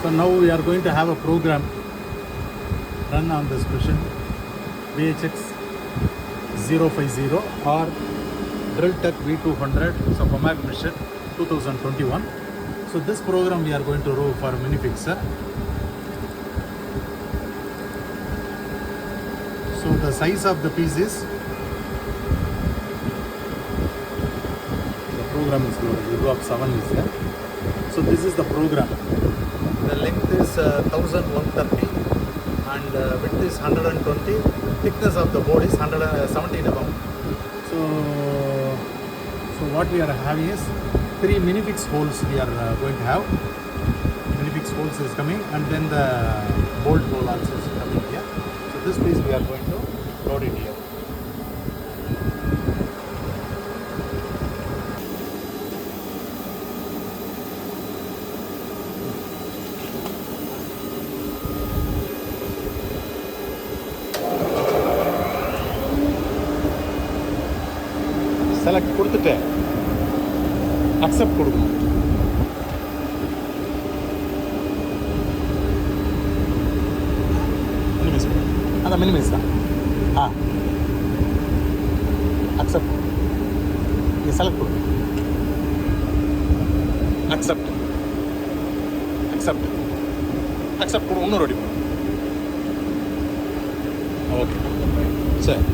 So now we are going to have a program run on this machine, BHX050 or Drillteq V200, so Homag machine 2021. So this program we are going to run for mini fixer. So the size of the piece is, the program is loaded, we go up 7 is there. So this is the program. The length is 1130 and width is 120. Thickness of the board is 117 mm. So what we are having is 3 mini fix holes we are going to have. Mini fix holes is coming, and then the bolt hole also is coming here. So this piece we are going to load it here. Select கொடுத்துட்டு accept கொடுக்கணும். Minimise அதான் minimise தான். accept நீ select கொடு. accept கொடு. இன்னொரு ready பண்ணு. Okay சரி.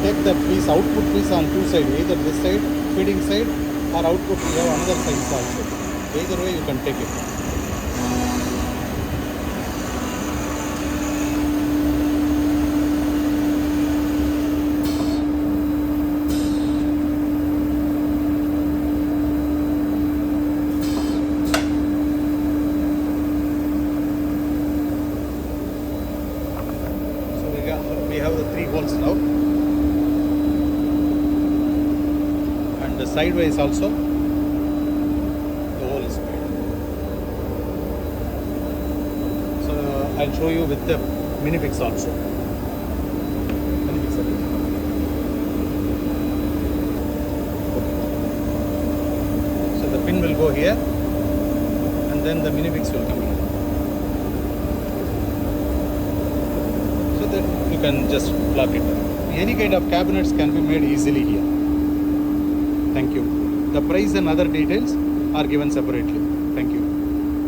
Take the piece, output piece on two sides, either this side, feeding side, or output, you have another side also. Either way you can take it. So we have the 3 holes now. Sideways also the hole is made. So I'll show you with the mini fix also. So the pin will go here and then the mini fix will come here. So then you can just plug it. Any kind of cabinets can be made easily here. Thank you. The price and other details are given separately. Thank you.